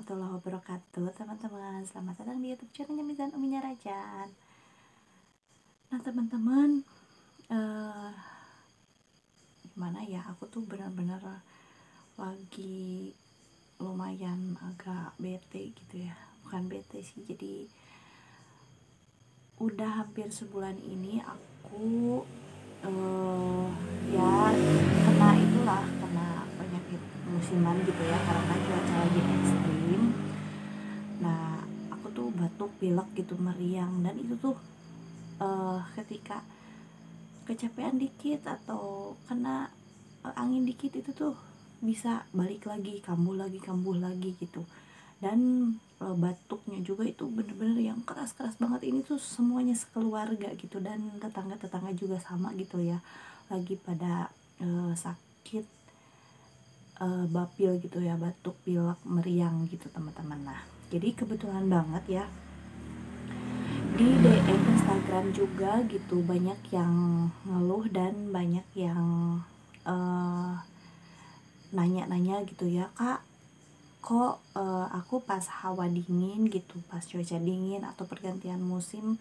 warahmatullahi wabarakatuh, teman-teman. Selamat datang di YouTube channelnya Mizan Uminya Rajan. Nah, teman-teman, gimana ya? Aku tuh benar-benar lagi lumayan agak bete gitu ya. Bukan bete sih, jadi udah hampir sebulan ini aku ya kena penyakit musiman gitu ya, karena cuaca lagi ekstrim. Nah, aku tuh batuk, pilek gitu, meriang, dan itu tuh ketika kecapean dikit atau kena angin dikit itu tuh bisa balik lagi, kambuh lagi gitu. Dan batuknya juga itu bener-bener yang keras-keras banget. Ini tuh semuanya sekeluarga gitu, dan tetangga-tetangga juga sama gitu ya, lagi pada sakit bapil gitu ya, batuk, pilek, meriang gitu teman-teman. Nah, jadi kebetulan banget ya, di DM Instagram juga gitu banyak yang ngeluh dan banyak yang nanya-nanya gitu ya, Kak, kok aku pas hawa dingin gitu, pas cuaca dingin atau pergantian musim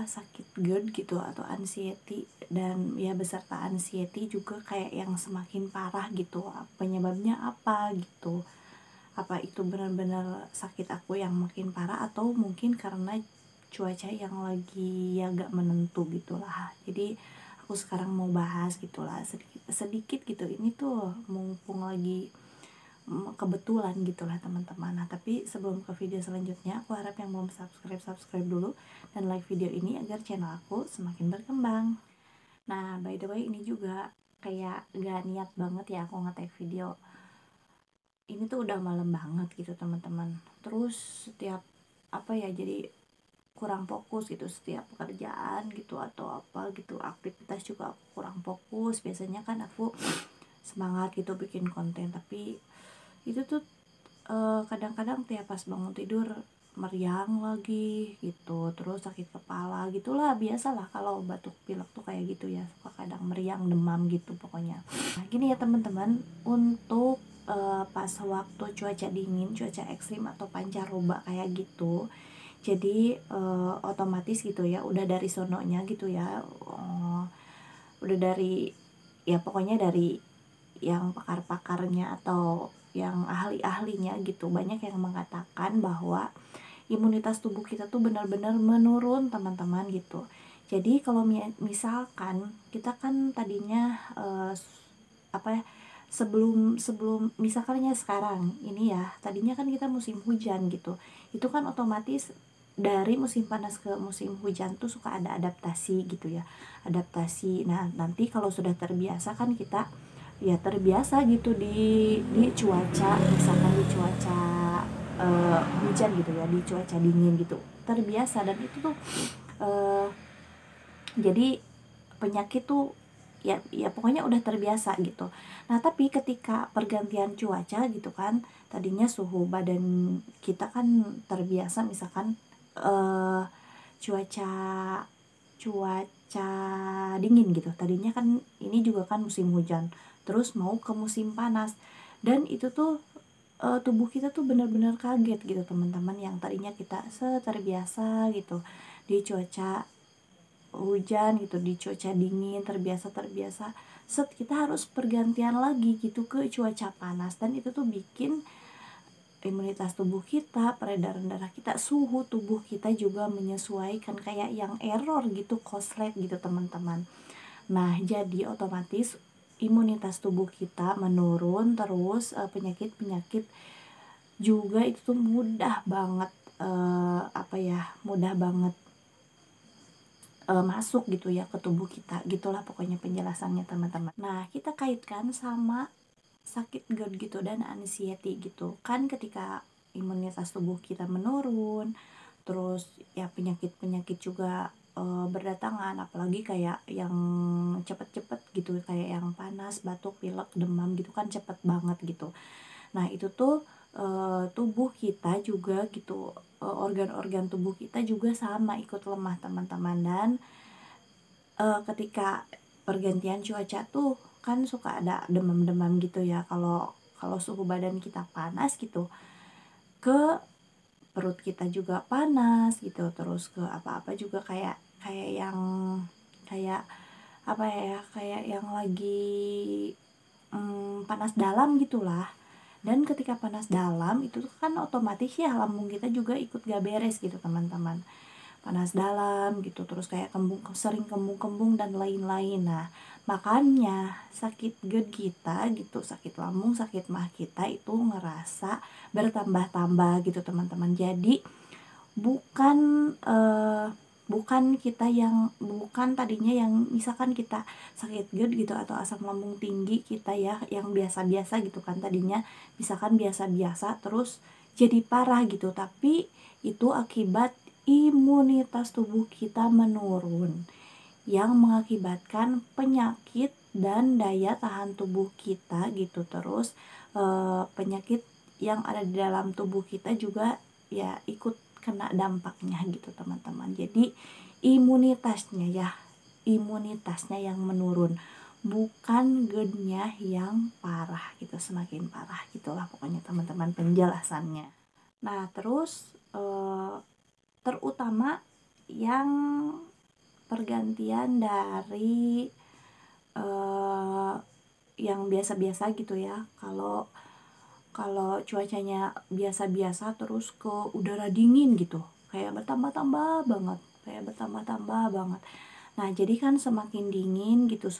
sakit GERD gitu atau anxiety, dan ya beserta anxiety juga kayak yang semakin parah gitu. Penyebabnya apa gitu? Apa itu benar-benar sakit aku yang makin parah, atau mungkin karena cuaca yang lagi agak menentu gitulah. Jadi aku sekarang mau bahas gitulah sedikit gitu. Ini tuh mumpung lagi kebetulan gitulah teman-teman. Nah, tapi sebelum ke video selanjutnya, aku harap yang belum subscribe dulu dan like video ini agar channel aku semakin berkembang. Nah, by the way, ini juga kayak gak niat banget ya aku nge-tag video. Ini tuh udah malam banget gitu teman-teman. Terus setiap jadi kurang fokus gitu, setiap pekerjaan gitu atau apa gitu, aktivitas juga aku kurang fokus. Biasanya kan aku semangat gitu bikin konten, tapi itu tuh kadang-kadang tiap pas bangun tidur meriang lagi gitu, terus sakit kepala gitulah. Biasalah kalau batuk pilek tuh kayak gitu ya, suka kadang meriang, demam gitu pokoknya. Nah, gini ya teman-teman, untuk pas waktu cuaca dingin, cuaca ekstrim atau pancaroba kayak gitu, jadi otomatis gitu ya, udah dari sononya gitu ya, udah dari ya pokoknya dari yang pakar-pakarnya atau yang ahli-ahlinya gitu, banyak yang mengatakan bahwa imunitas tubuh kita tuh benar-benar menurun teman-teman gitu. Jadi kalau misalkan kita kan tadinya sebelum sebelum misalkannya sekarang ini ya, tadinya kan kita musim hujan gitu, itu kan otomatis dari musim panas ke musim hujan tuh suka ada adaptasi gitu ya, adaptasi. Nah, nanti kalau sudah terbiasa kan kita ya terbiasa gitu di cuaca, misalkan di cuaca hujan gitu ya, di cuaca dingin gitu terbiasa, dan itu tuh jadi penyakit tuh ya pokoknya udah terbiasa gitu. Nah, tapi ketika pergantian cuaca gitu kan, tadinya suhu badan kita kan terbiasa misalkan cuaca cuaca dingin gitu, tadinya kan ini juga kan musim hujan, terus mau ke musim panas, dan itu tuh tubuh kita tuh benar-benar kaget gitu teman-teman. Yang tadinya kita terbiasa gitu di cuaca hujan gitu, di cuaca dingin terbiasa kita harus pergantian lagi gitu ke cuaca panas, dan itu tuh bikin imunitas tubuh kita, peredaran darah kita, suhu tubuh kita juga menyesuaikan, kayak yang error gitu, koslet gitu teman-teman. Nah, jadi otomatis imunitas tubuh kita menurun, terus penyakit-penyakit juga itu tuh mudah banget mudah banget masuk gitu ya ke tubuh kita. Gitulah pokoknya penjelasannya teman-teman. Nah, kita kaitkan sama sakit GERD gitu dan anxiety gitu kan. Ketika imunitas tubuh kita menurun, terus ya penyakit-penyakit juga berdatangan, apalagi kayak yang cepet-cepet gitu, kayak yang panas, batuk, pilek, demam gitu kan cepet banget gitu. Nah, itu tuh tubuh kita juga gitu, organ-organ tubuh kita juga sama ikut lemah teman-teman. Dan ketika pergantian cuaca tuh kan suka ada demam-demam gitu ya, kalau kalau suhu badan kita panas gitu, ke perut kita juga panas gitu, terus ke apa-apa juga kayak kayak yang kayak apa ya, kayak yang lagi panas dalam gitulah. Dan ketika panas dalam itu kan otomatis ya lambung kita juga ikut gak beres gitu teman-teman, panas dalam gitu, terus kayak sering kembung-kembung dan lain-lain. Nah makanya sakit GERD kita gitu, sakit lambung, sakit mah kita itu ngerasa bertambah-tambah gitu teman-teman. Jadi bukan bukan tadinya yang misalkan kita sakit GERD gitu atau asam lambung tinggi kita ya yang biasa-biasa gitu kan, tadinya misalkan biasa-biasa terus jadi parah gitu, tapi itu akibat imunitas tubuh kita menurun yang mengakibatkan penyakit dan daya tahan tubuh kita gitu. Terus penyakit yang ada di dalam tubuh kita juga ya ikut kena dampaknya gitu teman-teman. Jadi imunitasnya yang menurun, bukan GERD-nya yang parah gitu, semakin parah gitulah pokoknya teman-teman penjelasannya. Nah terus terutama yang pergantian dari yang biasa-biasa gitu ya, kalau cuacanya biasa-biasa terus ke udara dingin gitu, kayak bertambah-tambah banget, Nah jadi kan semakin dingin gitu,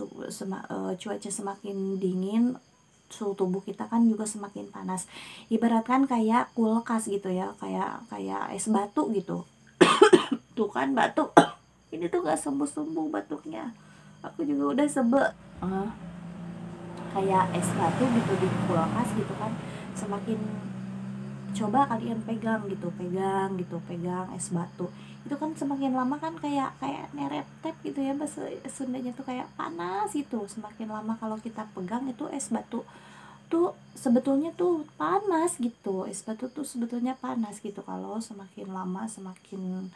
cuaca semakin dingin, suhu tubuh kita kan juga semakin panas. Ibaratkan kayak kulkas gitu ya, kayak es batu gitu. Tuh kan batuk, ini tuh gak sembuh-sembuh batuknya, aku juga udah sebel. Kayak es batu gitu di kulkas gitu kan, semakin coba kalian pegang es batu itu kan semakin lama kan kayak nereptep gitu ya, bahasa Sundanya tuh kayak panas gitu. Semakin lama kalau kita pegang itu es batu tuh sebetulnya tuh panas gitu, es batu tuh sebetulnya panas gitu, kalau semakin lama semakin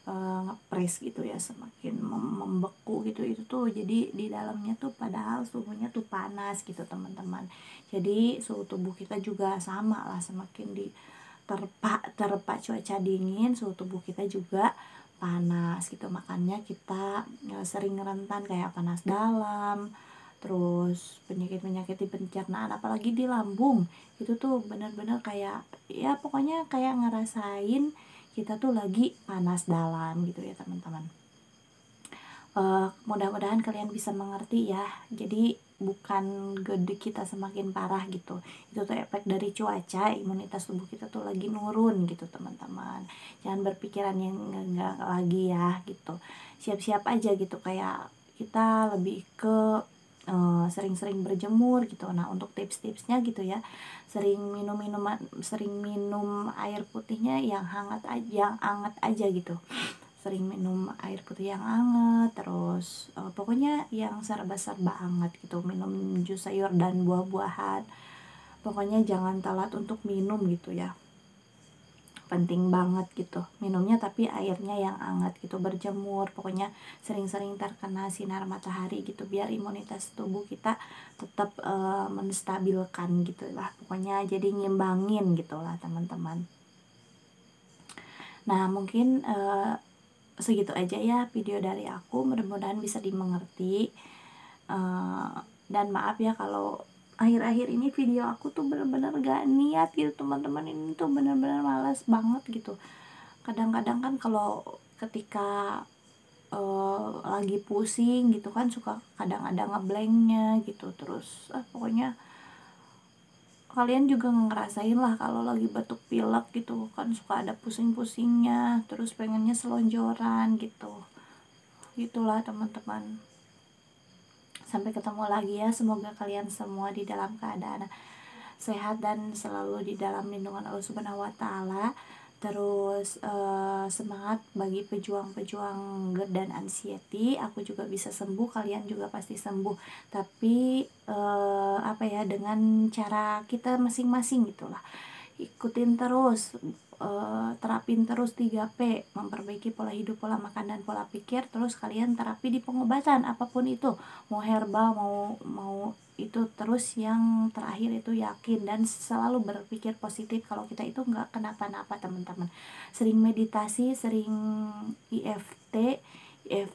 ngepres gitu ya, semakin membeku gitu, itu tuh jadi di dalamnya tuh padahal suhunya tuh panas gitu teman-teman. Jadi suhu tubuh kita juga sama lah, semakin terpa cuaca dingin, suhu tubuh kita juga panas gitu. Makanya kita sering rentan kayak panas dalam, terus penyakit-penyakit di pencernaan apalagi di lambung, itu tuh benar-benar kayak ya pokoknya kayak ngerasain kita tuh lagi panas dalam gitu ya teman-teman. Mudah-mudahan kalian bisa mengerti ya. Jadi bukan GERD kita semakin parah gitu, itu tuh efek dari cuaca, imunitas tubuh kita tuh lagi nurun gitu teman-teman. Jangan berpikiran yang enggak lagi ya gitu, siap-siap aja gitu, kayak kita lebih ke sering-sering berjemur gitu. Nah untuk tips-tipsnya gitu ya, sering minum air putihnya yang anget aja gitu, sering minum air putih yang anget, terus pokoknya yang serba-serba anget gitu, minum jus sayur dan buah-buahan, pokoknya jangan telat untuk minum gitu ya, penting banget gitu minumnya, tapi airnya yang hangat gitu, berjemur, pokoknya sering-sering terkena sinar matahari gitu, biar imunitas tubuh kita tetap menstabilkan gitu lah pokoknya, jadi ngimbangin gitu lah teman-teman. Nah mungkin segitu aja ya video dari aku, mudah-mudahan bisa dimengerti. Dan maaf ya kalau akhir-akhir ini video aku tuh bener-bener gak niat gitu teman-teman, ini tuh bener-bener malas banget gitu. Kadang-kadang kan kalau ketika lagi pusing gitu kan suka kadang ada ngeblanknya gitu, terus pokoknya kalian juga ngerasain lah kalau lagi batuk pilek gitu kan suka ada pusing-pusingnya, terus pengennya selonjoran gitu, gitulah teman-teman. Sampai ketemu lagi ya, semoga kalian semua di dalam keadaan sehat dan selalu di dalam lindungan Allah Subhanahu wa taala. Terus semangat bagi pejuang-pejuang GERD dan anxiety, aku juga bisa sembuh, kalian juga pasti sembuh, tapi apa ya, dengan cara kita masing-masing gitulah. ikutin terus, terapin terus 3P, memperbaiki pola hidup, pola makan, dan pola pikir. Terus kalian terapi di pengobatan apapun itu, mau herbal, mau itu. Terus yang terakhir itu yakin dan selalu berpikir positif kalau kita itu nggak kenapa-napa, teman-teman. Sering meditasi, sering IFT.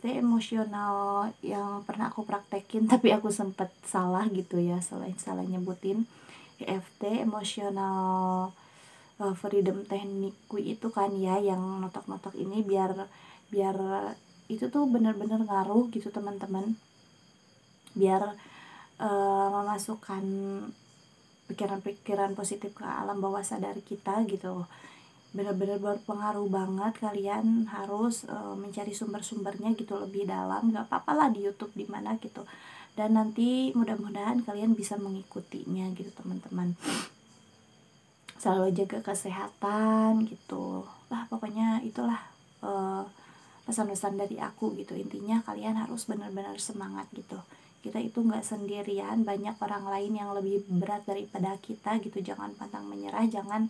Emosional yang pernah aku praktekin tapi aku sempet salah gitu ya, salah nyebutin. EFT, emosional freedom technique itu kan ya, yang notok-notok ini, biar itu tuh bener-bener ngaruh gitu teman-teman, biar memasukkan pikiran-pikiran positif ke alam bawah sadar kita gitu. Bener-bener berpengaruh banget. Kalian harus mencari sumber-sumbernya gitu lebih dalam, gak apa-apa lah di YouTube, di mana gitu, dan nanti mudah-mudahan kalian bisa mengikutinya gitu teman-teman. Selalu jaga kesehatan gitu lah, pokoknya itulah pesan-pesan dari aku gitu. Intinya kalian harus benar-benar semangat gitu. Kita itu nggak sendirian, banyak orang lain yang lebih berat daripada kita gitu. Jangan pantang menyerah, jangan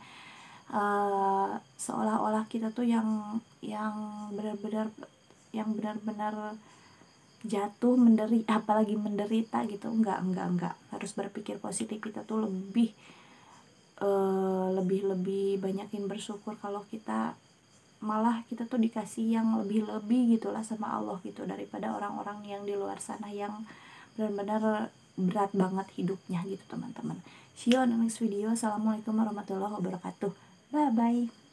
seolah-olah kita tuh yang benar-benar jatuh, apalagi menderita gitu. Enggak, harus berpikir positif. Kita tuh lebih banyakin bersyukur kalau kita tuh dikasih yang lebih gitulah sama Allah gitu, daripada orang-orang yang di luar sana yang benar-benar berat banget hidupnya gitu teman-teman. See you on the next video. Assalamualaikum warahmatullahi wabarakatuh. Bye bye.